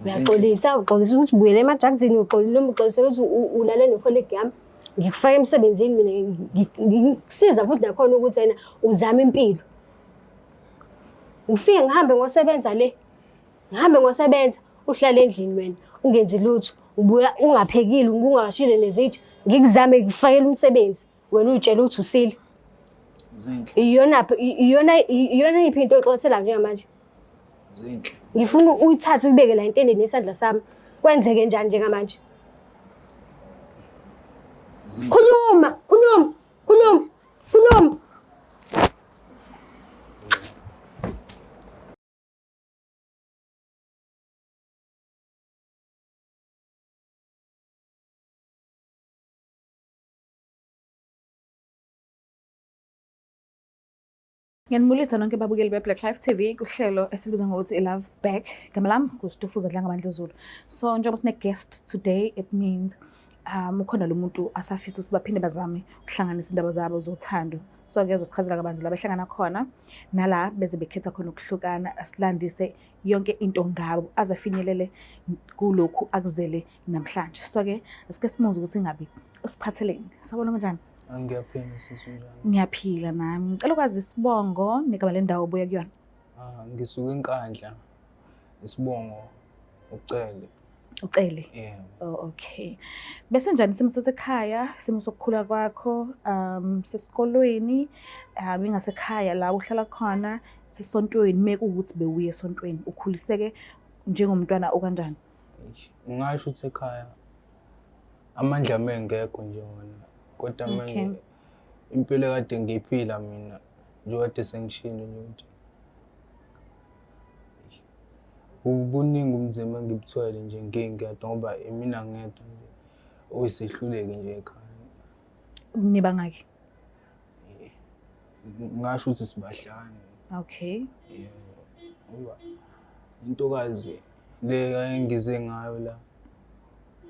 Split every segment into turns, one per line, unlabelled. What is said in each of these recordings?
Uyaxolisa ukuthi ubuyele emajakzini uxolile noma uxolise ukuthi ulale nekholegi yami. Ngikufaka emsebenzini mina ngikusiza futhi nakhona ukuthi yena uzame impilo. Ngifike ngihambe ngosebenza le. Ngihambe ngosebenza uhlale endlini wena ungenzi lutho. Ubuya ungaphekile ungashile nezitsha ngikuzame ngikufakela umsebenzi wena uyitshela ukuthi usile.
Zinhle.
Iyona iphi into oxoxela njengamanje?
Zinhle.
Ngifuna uyithathe ubeke la entendeni nesandla sami. Kwenzeke njani njengamanje? Khuluma.
Ngiyanibulisa nonke ababukeli beBlack Life TV kuhlelo esiluza ngokuthi iLove Back. Igama lami nguStufuza Dlangamandla Zulu. So njengoba sine guest today, it means ukhona lo muntu asafisa ukuthi baphinde bazame ukuhlanganisa indaba zabo zothando. So ngiyazosichazela kabanzi la behlangana khona nala beze bekhetha khona ukuhlukana, asilandise yonke into ngabo azafinyelele kulokhu akuzele namhlanje. So ke asike simuze ukuthi ngabe usiphatheleni. Sabona kanjani?
Ngiyaphila sisi njani?
Ngiyaphila nami. Ngicela ukwazi isibongo negama lendawo obuya kuyona.
Ngisuka eNkandla. Isibongo ucele.
Ucele.
Yeah.
Oh okay. Bese njani isimo sasekhaya, isimo sokukhula kwakho, sesikolweni, ingasekhaya la uhlala khona, sesontweni meke ukuthi bewuye esontweni, ukhuliseke njengomntwana okanjani?
Ngisho ukuthi ekhaya amandla mengekho nje wona. Kodwa manje impilo kade ngiyiphila mina njengoba sengishilo nje. Ubuningi umzimba ngibuthwele nje ngingedwa ngoba mina ngedwa nje oyisehluleki nje ekhaya.
Niba ngaki?
Ngasho ukuthi sibahlanu.
Okay.
Ngoba intokazi le engize ngayo la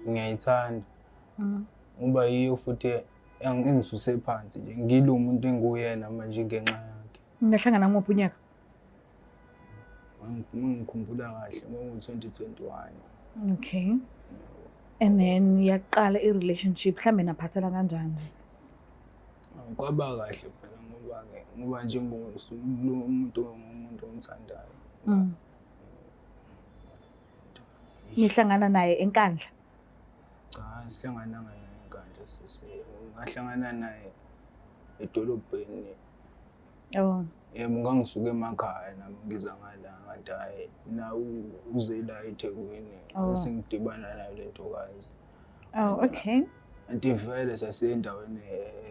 ngiyayithanda. Ngoba yiyo futhi engisuse phansi nje ngilo umuntu enguyena manje ngenxa yakhe.
Ngahlangana ngophi unyaka?
Ngikhumbula kahle ngo-2021.
Okay. And then yaqala i-relationship mhlambe naphathela kanjani nje?
Kwaba kahle phela ngoba nje umuntu omthandayo.
Nihlangana naye eNkandla?
Cha, sihlangananga naye eNkandla ngahlangana naye edolobheni.
Oh.
Yebo ngangisuka emakhaya nami ngiza ngala ngathi hayi na uze la eThekwini bese ngidibana nayo le ntokazi.
Oh okay.
Anti vele sasendaweni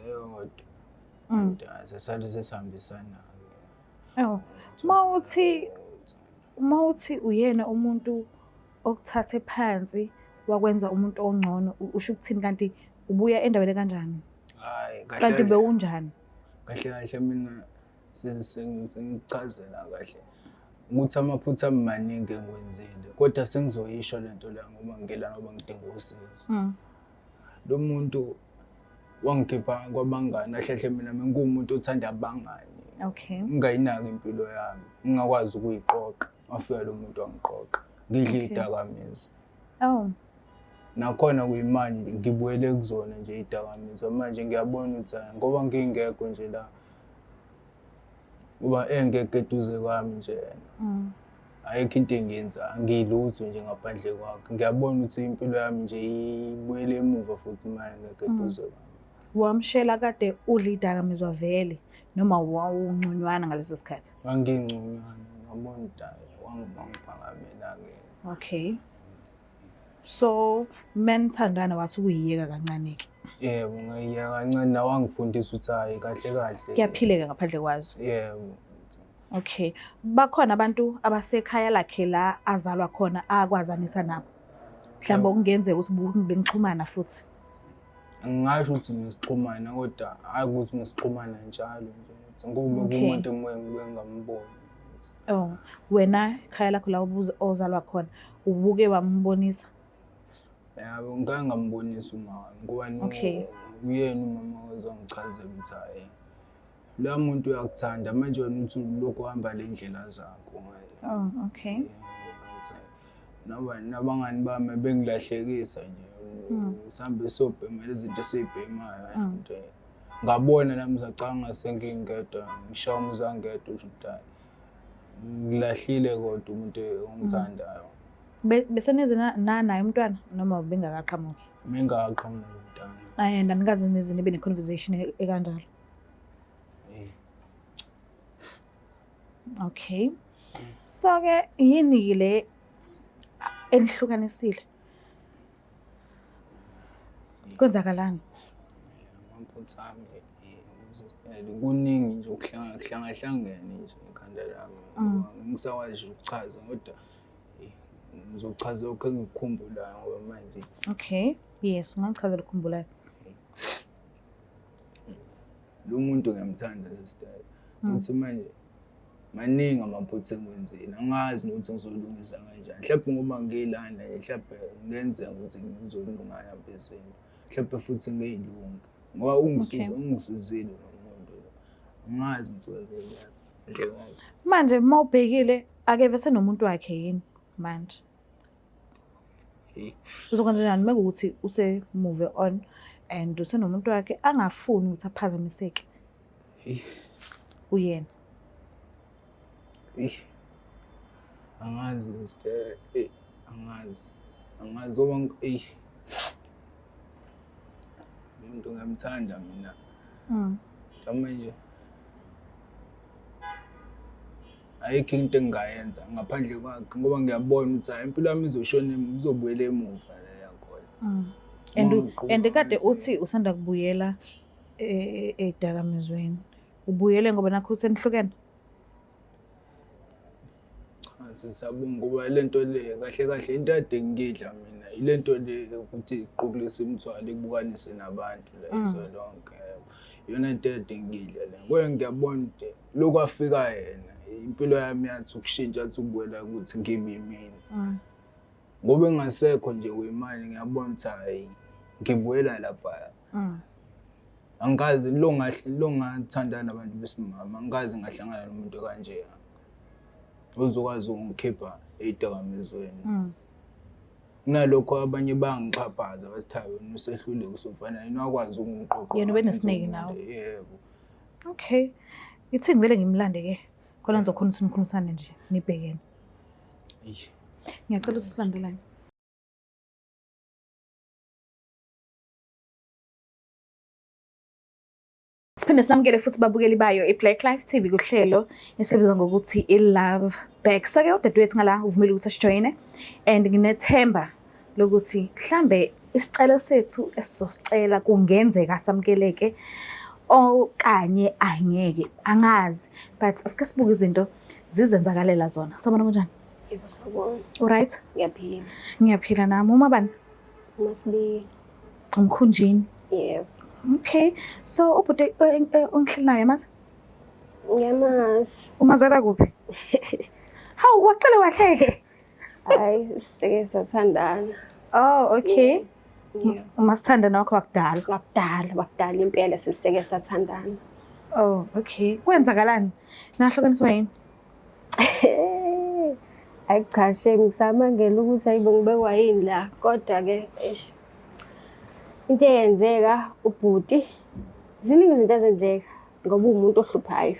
eyodwa. Sesale sesihambisana.
Oh. Mawuthi uyena umuntu okuthathe phansi wakwenza umuntu ongcono usho ukuthini kanti ubuya endaweni kanjani?
Hayi kahle.
Kanti bewunjani?
Kahle mina sengichazela kahle ukuthi amaphutha amaningi engiwenzile kodwa sengizoyisho lento la ngoba ngila ngoba ngidinga usizo. Lo muntu wangikhipha kwabangani ahlahle mina ngumuntu othanda abangani.
Okay.
Ngingayinaki impilo yami ngingakwazi ukuyiqoqa afika lo muntu wangiqoqa ngidle idakamizwa.
Oh.
Nakhona kuyimanje ngibuyele kuzona nje idakamizwa manje ngiyabona ukuthi ngoba ngingekho nje la uba engeke eduze kwami nje yena. Ayikho into engiyenza ngilutho nje ngaphandle kwakhe. Ngiyabona ukuthi impilo yami nje ibuyele emuva futhi manje ngeke eduze kwami.
Wamshela kade udla idakamizwa vele noma wawunconywana ngaleso sikhathi?
Angingconywana ngabona ukuthi wangiphakamela ke.
Okay. So menithandana wathi ukuyiyeka kancane ke?
Yebo ngiyeka kancane nawangifundisa ukuthi hayi kahle.
Kuyaphileka ngaphandle kwazo?
Yebo.
Okay. Bakhona abantu abasekhaya lakhe la azalwa khona akwazanisa nabo. Mhlawumbe okungenzeka ukuthi benixhumana futhi.
Ngisho ukuthi ngisixhumana kodwa hayi ukuthi ngisixhumana njalo nje. Ngoba umuntu engingamboni.
Oh, wena ekhaya lakho la ozalwa khona ubuke wambonisa?
Yabo ngeke ngambonisa uma ngoba uyena umama ozangichazela ukuthi hayi la muntu uyakuthanda manje wena uthi lokho uhamba le ndlela zakho.
Oh, okay.
nabangani bami bengilahlekisa nje mhlambe sobhema izinto esizibhemayo ngabona nami zacanga sengingedwa ngishaya umzangedwa uJudani ngilahlile kodwa umuntu ongithandayo
bese nize naye umntwana noma bengakaqhamuki
mengaqhamuki umntwana
and anikaze nize nibe ne-conversation ekanjalo okay so ke yini le enihlukanisile kwenzakalani
amaphutha ami kuningi nje ukuhlangahlangene nje ekhanda lami ngisakwazi ukuchaza kodwa ngizochaza lokho engikukhumbulayo ngoba manje
okay yes ungachaza lokukhumbulayo
lo muntu ngiyamthanda sister uthi manje maningi amaphutha engiwenzile angazi nokuthi ngizolungisa kanjani mhlawumbe ngoba ngilanda mhlawumbe ngenze ukuthi ngizolungana phezulu mhlawumbe futhi ngeyilunga ngoba ungisizile nomuntu angazi ngizokwenza
manje mawubhekile akeve senomuntu wakhe yini manje uzokwenza njani mekuthi use move on and usenomuntu wakhe angafuni ukuthi aphazamiseke uyena
angazi sister angazi oba umuntu ngamthanda mina manje ayikho into engingayenza ngaphandle kwakhe ngoba ngiyabona ukuthi impilo yami izoshona izobuyela emuva la yakhona
and kade uthi usanda kubuyela edakamizweni ubuyele ngoba nakho usenihlukene
sisabunga ngoba lento le kahle kahle into ade ngidla mina ilento le ukuthi iqoqulisa imithwalo ekubukanise nabantu la izwe lonke yona into ade ngidla le ngoba ngiyabona ukuthi lokwafika yena impilo yami yathi ukushintsha athi ukuwela ukuthi ngibe yimini ngoba engasekho nje kwimali ngiyabona ukuthi hayi ngibuyela lapha angazi lo ngathandana nabantu besimama angazi ngahlangana nomuntu kanje uzokwazi ukungikhipha edakamizweni kunalokho abanye bangixhaphaza basithayo usehlule usofana yini wakwazi ukungiqoqa
yena ubenesineke nawe
yebo
okay ithi ngivele ngimlande ke khona nizokhona ukuthi nikhulumisane nje nibhekene ngiyacela ukuthi silandelane siphinde sinamukele futhi babukeli bayo iBlack Life TV kuhlelo esibiza ngokuthi iLove Back. So ke udadewethu ngala uvumile ukuthi asijoyine and nginethemba lokuthi mhlambe isicelo sethu esizosicela kungenzeka samukeleke okanye angeke angazi but asike sibuke izinto zizenzakalela zona. Sabona kanjani?
Yebo sabona.
Alright?
Ngiyaphila.
Ngiyaphila nami uma bani?
Masibi.
Umkhunjini.
Yebo.
Okay. So ubhuti ongihleli naye mazi?
Ngiyamazi.
Umazala kuphi? Hawu waqale wahleke.
Hayi sike sathandana.
Oh okay. Umasithanda nakho wakudala.
Wakudala impela siseke sathandana.
Oh okay. Kwenzakalani? Nahlukaniswa yini?
Hayi cha shame ngisamangela ukuthi ayibe ngibekwa yini la kodwa ke into eyenzeka ubhuti ziningi izinto ezenzeka ngoba umuntu ohluphayo.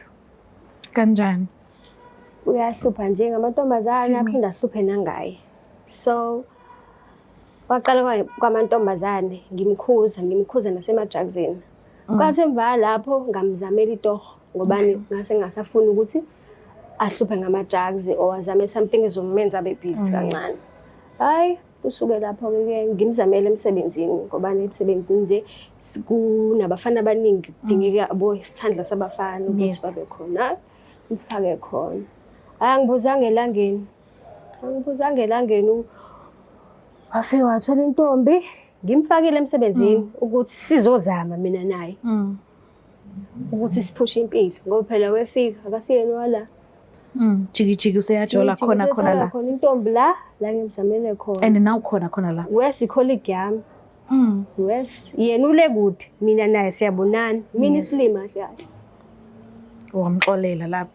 Kanjani?
Uyahlupha nje ngamantombazane aphinda ahluphe nangaye. So waqala kwamantombazane ngimkhuza nasemajagzini. Kwathi emva lapho ngamzamela itoho ngobani ngase ngasafuna ukuthi ahluphe ngamajagzi owazame something ezomenza abe busy kancane. Hayi usuke lapho ke ngimzamela emsebenzini ngoba nemsebenzini nje kunabafana abaningi kudingeka abo isithandla sabafana ukuthi babe khona mfake khona. Angibuzanga elangeni wafika wathola intombi ngimfakile emsebenzini ukuthi sizozama mina naye ukuthi siphushe impilo ngoba phela wefika akasiyeni wala
jiki useyajola khona la
khona intombi la ngimzamele khona
and now khona la
wesi colleague yami wes yena ule kude mina naye siyabonana mina isilima kahle
wamxolela lapho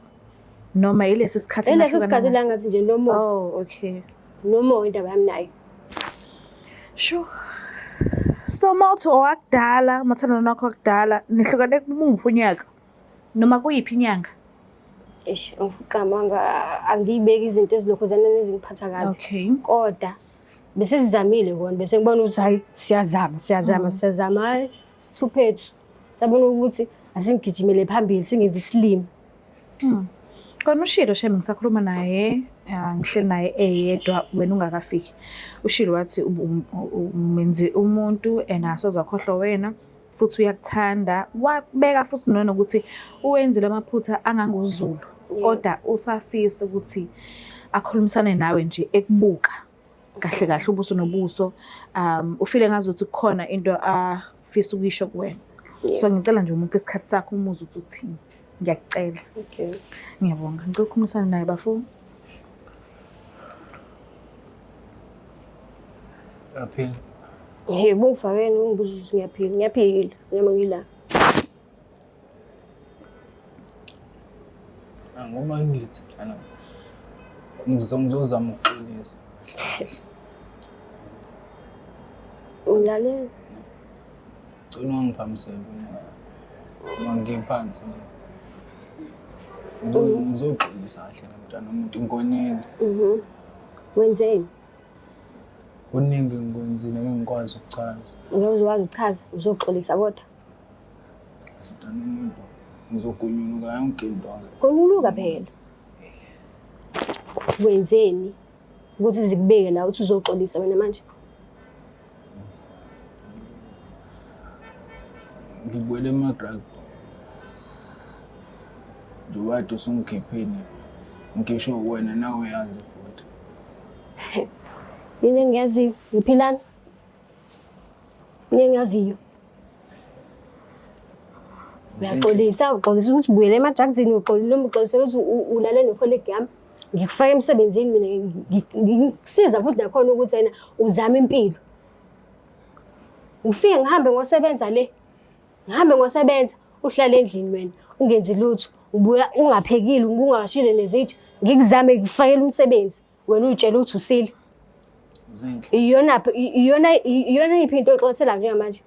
noma ilesi sikhathi
la ngathi nje nomo.
Oh okay.
noma indaba yami nayo.
Sure. So mawuthi owakudala, mathandana nakho wakudala, nihlukane kumuphi unyaka? Noma kuyiphi inyanga?
Mfukama angiyibeki izinto ezilokhuzana nezingiphatha kabi.
Okay.
Kodwa bese sizamile kona bese ngibona ukuthi hayi siyazama hayi sithuphethu. Sabona ukuthi asingigijimele phambili singenze isilimo.
Kona uShilo shame ngisakhuluma naye, ngihleli naye eyedwa wena ungakafiki. uShilo wathi umenze umuntu enasoza khohlwa wena futhi uyakuthanda, wabeka futhi nokuthi uwenzile amaphutha angangozulu. Kodwa usafisa ukuthi akhulumisane nawe nje ekubuka kahle kahle ubuso nobuso, ufile ngazuthi kukhona into afisa ukuyisho kuwena. So ngicela nje umuntu isikhathi sakho umuze ukuthi uthini. Ngiyakucela.
Okay.
Ngiyabonga. Ngicela ukukhulumisana naye bafu.
Yaphila.
Yebo ungifakeni ungibuza ukuthi ngiyaphila noma ngila.
Ngoma ngithi lana. Ngizozama ukuqinisa.
Ngiyale.
Ngicela ungiphamisele mangiphansi nje. Ngizoqinisa kahle mntana umuntu inkonini.
Wenzeni?
Kuningi ngikwenzile ngikwazi ukuchaza.
Ngizokwazi ukuchaza uzoxolisa kodwa.
Mntana umuntu ngizogunyunuka yonke into ake.
Kunyuluka phela. Wenzeni ukuthi zikubeke la uthi uzoxolisa wena manje?
Ngibuyele emagrag. Njengoba usungikhipheni ngisho wena nawe uyazi futhi.
Yini engiyaziyo ngiphilana? Yini engiyaziyo? Uyaxolisa ukuthi ubuyele emaJackson uxolile noma uxolise ukuthi ulale necolleague yami. Ngikufaka emsebenzini mina ngikusiza futhi nakhona ukuthi wena uzama impilo. Ngifike ngihambe ngosebenza le. Ngihambe ngosebenza uhlale endlini wena ungenzi lutho. Ubuya ungaphekile ungashile nezitsha ngikuzame ngifakela umsebenzi wena uyitshela ukuthi usile.
Zinhle.
Iyona iphi into oxoxela njengamanje?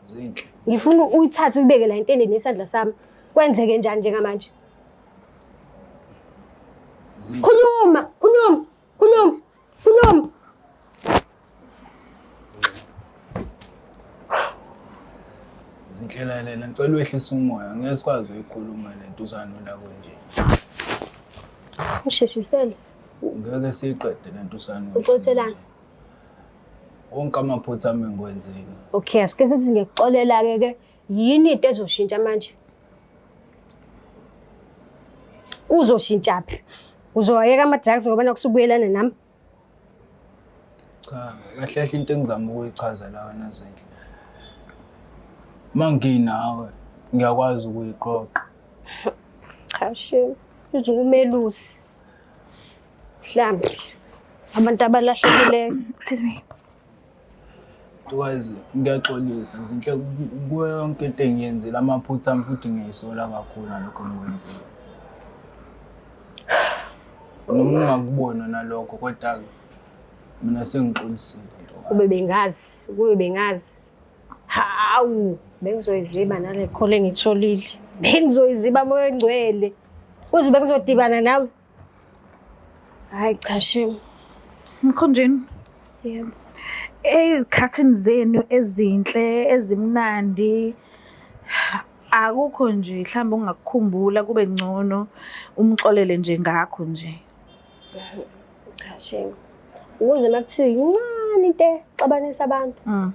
Zinhle.
Ngifuna uyithathe ubeke la entendeni nesandla sami. Kwenzeke njani njengamanje? Khuluma.
Zinhlela lela ngicela wehlisa umoya ngeke sikwazi ukukhuluma lento usanona konje.
Usheshisele.
Ngeke siqede lento usanona.
Uxothelana.
Wonke amaphutha ami ngiwenzile.
Okay, asike sithi ngikuxolela ke yini into ezoshintsha manje? Uzoshintsha phi? Uzoyeka ama-drugs ngoba nakusubuyelana nami?
Cha, kahle into engizama ukuyichaza lawa nazinhle. Manginawe ngiyakwazi ukuyiqoqa.
Cha she, uzukumelusi. Mhlambi abantu abalahlekileyo.
Excuse me.
Tukwazi ngiyaxolisa zinhle kuyo yonke into engiyenzile amaphutha ami futhi ngiyayisola kakhulu lokho engikwenzile. Noma ungakubona nalokho kodwa mina sengixolisile.
Kube bengazi. Hawu, bengizoyiziba nale khole engitholile. Bengizoyiziba moya engcwele. Kuze bengizodibana nawe. Hayi cha shame.
Mkhonjeni.
Yebo.
Ezikhathini zenu ezinhle ezimnandi akukho nje mhlawumbe ungakukhumbula kube ngcono umxolele nje ngakho nje.
Cha shame. Ukuze makuthiwa incane into exabanisa abantu.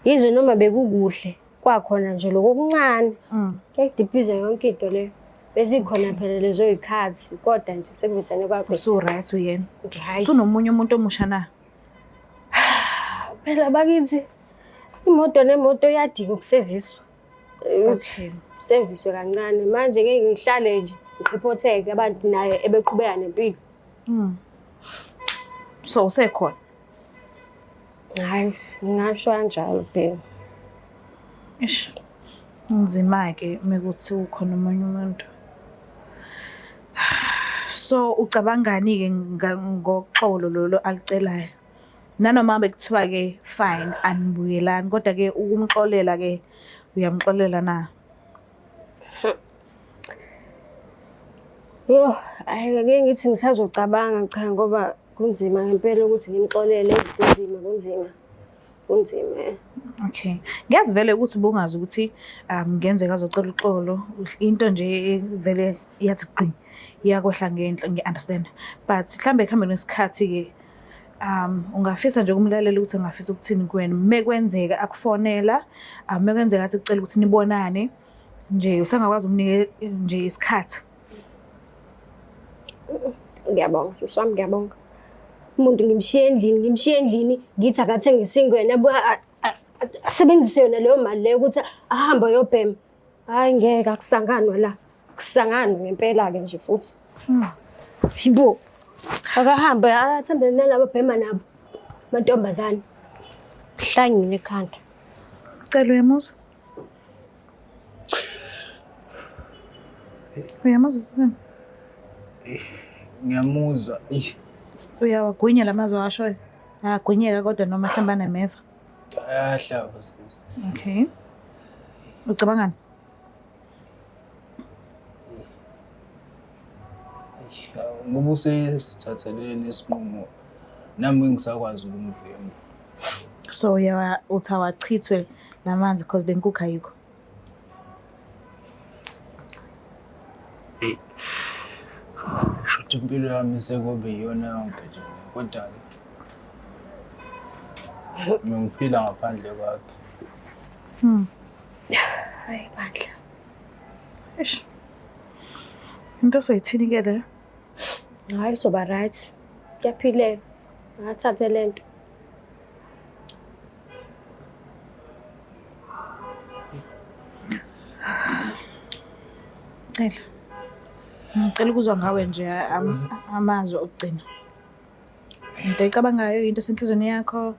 Yizwe noma bekukuhle kwakhona nje lokho okuncane. Kuyidiphiza yonke into leyo. Bese ikhona phela lezo izikhathi kodwa nje sekuvedane kwakho.
So right uyena.
Right.
Unomunye umuntu omusha na?
Phela bakithi imoto nemoto iyadinga ukuserviswa.
Okay.
Service kancane manje ngeke ngihlale nje ngiphotheke abantu naye ebeqhubeka nempilo.
So usekhona.
Hayi ngingasho kanjalo phela.
Ish. Nzima ke mekuthi ukhona umunye umuntu. So ucabangani-ke ngoxolo lolo alicelayo? Nanoma bekuthiwa-ke fine anibuyelani, kodwa-ke ukumxolela-ke uyamxolela na?
Yo, ngeke ngithi ngisazocabanga cha ngoba kunzima ngempela ukuthi ngimxolele, kunzima.
Okay. Ngiyazi vele ukuthi ubungazi ukuthi ngenzeka azocela uxolo. Into nje vele iyathi gqi iyakwehla ngenhla, ngi-understand. But mhlambe ekuhambeni kwesikhathi-ke ungafisa nje ukumlalela ukuthi angafisa ukuthini kuwena. Mekwenzeka akufonela, mekwenzeka athi kucela ukuthi nibonane nje usangakwazi umunike nje isikhathi.
Ngiyabonga sisi wami, ngiyabonga. Umuntu ngimshiye endlini ngithi akathengise ingwenya asebenzise yona leyo mali leyo ukuthi ahambe ayobhema. Hayi ngeke akusanganwa la. Akusanganwa ngempela-ke nje futhi. Yibo. Akahambe athembele nalabo bhema nabo. Amantombazane. Kuhlangile ekhanda.
Cela uyamuzwa? Uyamuzwa sisi?
Ngiyamuzwa.
Uyawagwinya lamazwi awashoyo? Ayagwinyeka kodwa noma mhlawumbe anemeva?
Ayahlaba sisi.
Okay. Ucabangani?
Ngoba usesithatheleni isinqumo nami ngisakwazi ukumvimba.
So uthi awachithwe lamanzi because le nkukhu ayikho?
Shuthi impilo yami sekuba iyona yonke nje, kodwa-ke mina ngiphila ngaphandle kwakhe.
Hayi bandla.
Eish. Into soyithini-ke le?
Hayi soba right. Kuyaphileka. Ngathathe lento.
Cela. Ngicela ukuzwa ngawe nje amazwi okugcina. Into ecabangayo, into esenhlizweni yakho,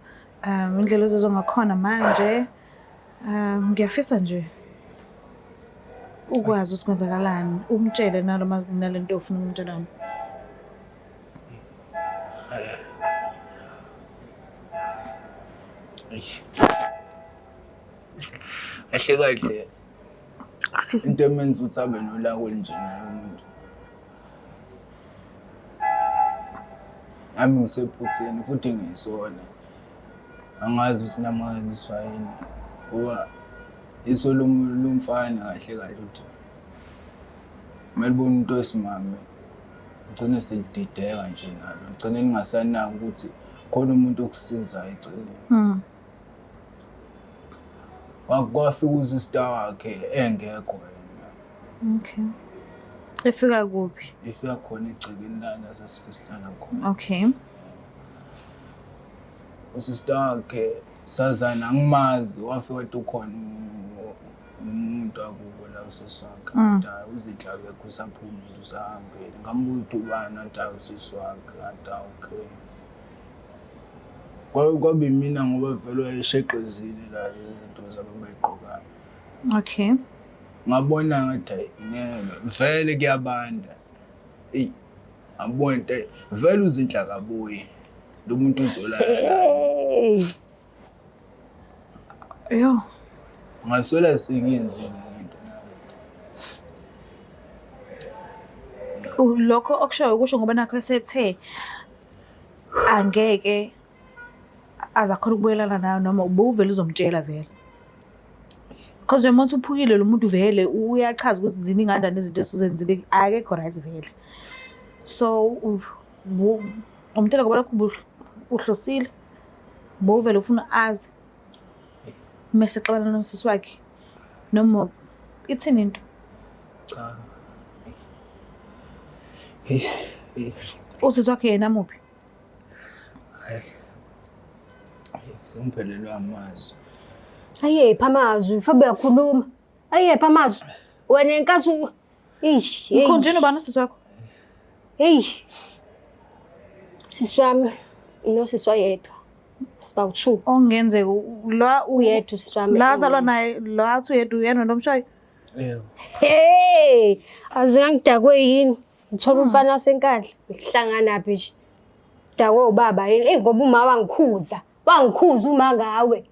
indlela ozizwa ngakhona manje. Ngiyafisa nje ukwazi ukuthi kwenzakalani, umtshele nalento ofuna ukumtshelana.
Kahle kahle into emenza ukuthi abe nolako nje naye umuntu. Ami ngisephutheni futhi ngiyisona. Angazi ukuthi namangaliswa yini. Ngoba iso lumfana kahle kahle uthi melibona into esimame ugcine selidideka nje nalo. Ugcine ningasanaki ukuthi khona umuntu okusizayo eceleni. Kwafika usister wakhe engekho yena.
Okay. Efika kuphi?
Ifika khona egcekeni lana sesihlala khona.
Okay.
Usister wakhe sazana ngimazi, wafika wathi ukhona umuntu akubo la useswakhe. Kodwa uzidlabe kusaphumile usahambile. Ngambuza ukuthi ubani athi useswakhe athi okay. Kwabe mina ngoba vele wayesheqezile la izinto zabo bayigqokayo.
Okay.
Ngabona ngathi inene vele kuyabanda. Ngabona ukuthi vele uzinhla kabuyi lo muntu uzola.
Yo.
Ngasola singenzini into
nayo. Lokho okushoyo kusho ngoba nakho esethe angeke azakhona ukubuyelana nayo noma ubuvele uzomtshela vele. Because umuntu uphukile lo muntu vele uyachaza ukuthi zininganda nezinto esuzenzile akekho right vele. So umtshela ngoba lokho uhlosile bovele ufuna azi mase xabana nosisi wakhe noma ithini into.
cha.
Usisi wakhe yena muphi?
Sengiphelelwe amazwi.
Ayepha amazwi, mfabe yakhuluma. Ayepha amazwi. Wena enkathi
Ukhonjeni ubani usisi wakho?
Hey. Sisi wami nosisi wayedwa. Sibawu2.
Ongenzeka lo
Uyedwa sisi wami.
Lazalwa naye lo athi uyedwa uyena nomshayi.
Yebo.
Hey! Azingangidakwe yini? ngithola umfana wasenkandla ngihlangana phi nje dakwe ubaba yini ngoba uma wangikhuza uma ngawe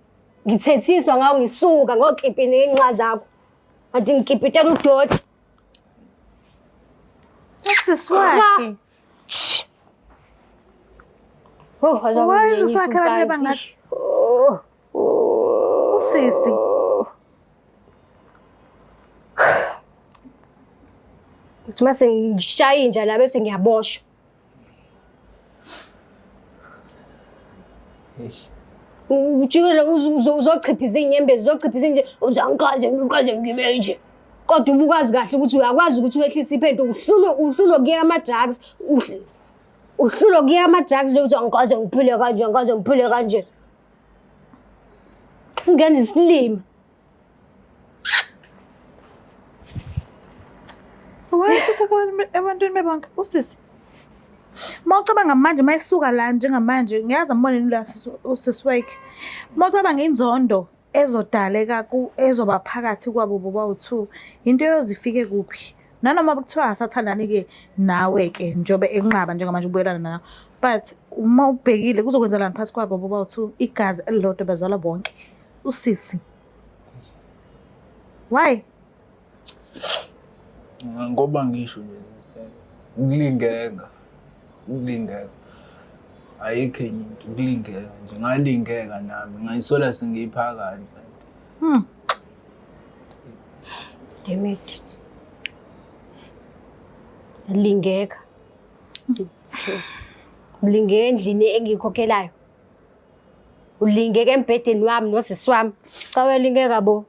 ngithethiswa ngawo ngisuka ngokhiphi nenxa zakho athi ngikipitela udoti
Usiswakhe. Why is usiswakhe abantu bangathi? Usisi.
Uthi mase ngishaya inja la bese ngiyaboshwa. Ujikela uzochiphiza inyembezi uzangaze ngibe nje. Kodwa ubukazi kahle ukuthi uyakwazi ukuthi wehlise iphento uhlulo kuya ama-drugs uhlulo kuya ama-drugs lo uthi angikaze ngiphile kanje ungenza isilima
Wayesisa ebantwini bebonke usisi Mawucabanga manje mayisuka la njengamanje ngiyazi amboneni la usisi wakhe Mawucabanga inzondo ezodaleka ezoba phakathi kwabo bobawu2 into yozifike kuphi nanoma kuthiwa asathandani ke nawe ke njobe enqaba njengamanje ubuyelana nawe but uma ubhekile kuzokwenzelana phakathi kwabo bobawu2 igazi elilodwa bazalwa bonke usisi why
ngoba ngisho nje ukulingeka ayikho enye into ukulingeka nje ngalingeka nami ngayisola sengiyiphakathi
Demit lingeka ulinge endlini engikhokhelayo ulingeke embhedeni wami nosisi wami cha uyalingeka bo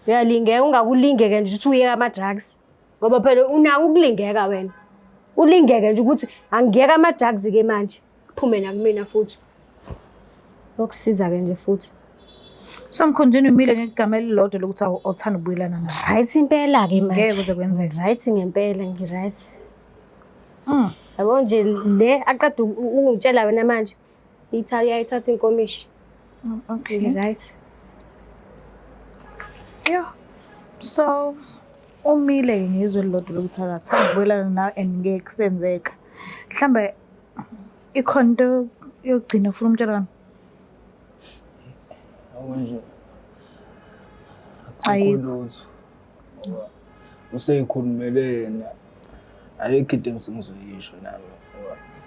uyalingeka ungakulingeke nje ukuthi uye ama-drugs ngoba phela unako ukulingeka wena ulingeke nje ukuthi angiyeka ama-drugs ke manje kuphume nakumina futhi okusiza ke nje futhi
so mkhonjeni umile ngegama elilodwa lokuthi awuthanda ukubuyelana naye
right impela ke manje
ngeke kuze kwenzeke
right ngempela ngi-right yabo nje le aqeda ukungitshela wena manje iyayithatha inkomishi
okay
right
yeah so umile ngizwe lilodwa lokuthi akathanda ukubuyelana nawe and ngeke kusenzeka mhlambe ikhonto yokugcina ufuna umtshela wami
awunje ayikhulutho useyikhulumele yena ayikho into engizoyisho nami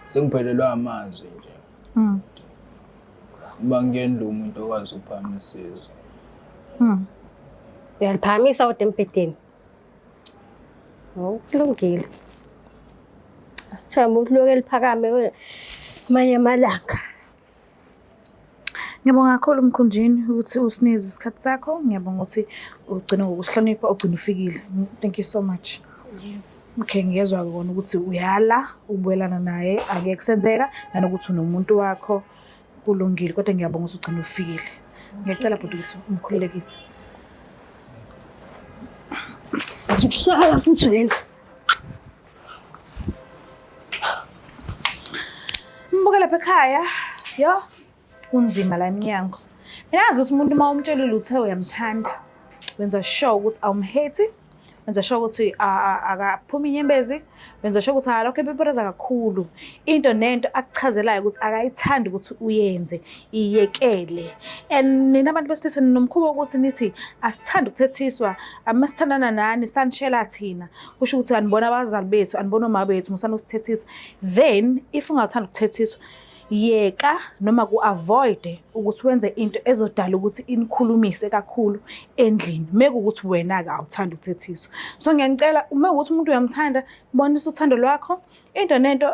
sengiphelelwa amazwi nje uma ngiyendla umuntu okwazi ukuphamisiza
uyaliphamisa kodwa embhedeni kulungile asithemba ukuthi lokho eliphakame amanye amalanga
Ngiyabonga kakhulu Mkhonjini ukuthi usinikeze isikhathi sakho ngiyabonga ukuthi ugcina ngokusihlonipha ugcina ufikile thank you so much okay ngiyezwa kona ukuthi uyala ubuyelana naye angeke kusenzeka nanokuthi unomuntu wakho kulungile kodwa ngiyabonga ukuthi ugcina ufikile ngiyacela bhuti ukuthi umkhululekise
Ukushala futhi wena.
Mbuka lapha ekhaya, yo. Kunzima la eminyango. Mina ngazi ukuthi umuntu mawumtshelile uthe uyamthanda, wenza sure ukuthi awumhate, wenza sure ukuthi akaphumi inyembezi, wenza sure ukuthi akalokho epepereza kakhulu. Into nento akuchazelayo ukuthi akayithandi ukuthi uyenze, iyekele. And nina abantu besilisa nomkhubo ukuthi nithi asithanda ukuthethiswa, amasithandana nani sanishela thina. Kusho ukuthi anibona abazali bethu, anibona oma bethu, musana usithethisa. Then if ungathanda ukuthethiswa yeka noma ku-avoid ukuthi wenze into ezodala ukuthi inikhulumise kakhulu endlini meke ukuthi wena-ke awuthanda ukuthethiswa. So ngiyanicela uma ukuthi umuntu uyamthanda bonisa uthando lwakho into nento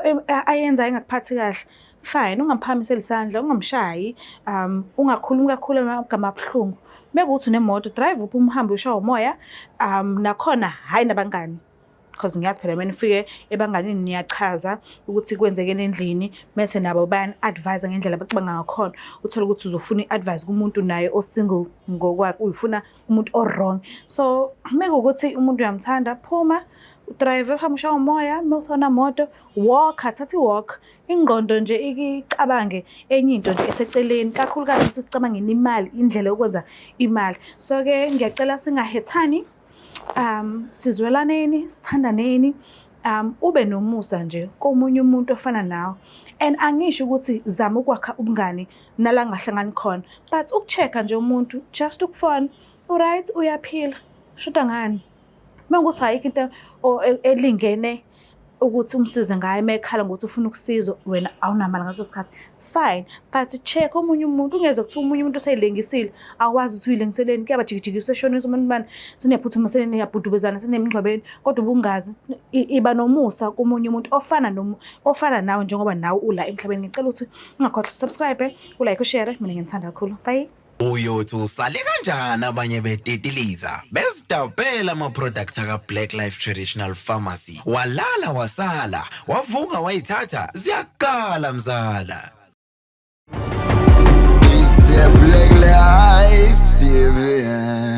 ayenza engakuphathi kahle fine ungamphamiseli isandla ungamshayi ungakhulumi kakhulu amagama abuhlungu meke ukuthi unemoto drive uphi umhambe ushawa umoya nakhona hayi nabangani because ngiyazi phela mina ufike ebanganini niyachaza ukuthi kwenzekene endlini mase nabo bayan advise ngendlela abacabanga ngakhona uthola ukuthi uzofuna iadvice kumuntu naye o single ngokwakhe uyifuna umuntu o wrong so meke ukuthi umuntu uyamthanda phuma udrive uhambisha umoya mawuthona moto walk athathi walk ingqondo nje icabange enye into nje eseceleni kakhulukazi sisicabangeni imali indlela yokwenza imali so ke ngiyacela singahethani sizwelaneni sithandaneni ube nomusa nje komunye umuntu ofana nawe. And angisho ukuthi zama ukwakha ubungani nala ngahlangani khona, but ukuchecka nje umuntu, just ukufona, alright, uyaphila, shuda ngani. Mengukuthi ayikho into elingene ukuthi umsize ngayo emekhala ngokuthi ufuna ukusizwa wena awunamali ngaso sikhathi, fine, but check omunye umuntu. Ungeze ukuthi umunye umuntu useyilengisile awazi ukuthi uyilengiseleni, kuyabajikijikisa eshonisa umuntu bani siniyaphuthuma seniyabhudubezana senemingcwabeni, kodwa ubungazi iba nomusa komunye umuntu ofana nawe njengoba nawe ula emhlabeni. Ngicela ukuthi ungakhohlwa subscribe, ulike, ushare. Mina ngithanda kakhulu. Bye.
Uyothi usale kanjani abanye betetiliza bezidabhela ama-product aka-Black Life Traditional Pharmacy, walala wasala, wavuka wayithatha, ziyakala mzala. It's the Black Life TV.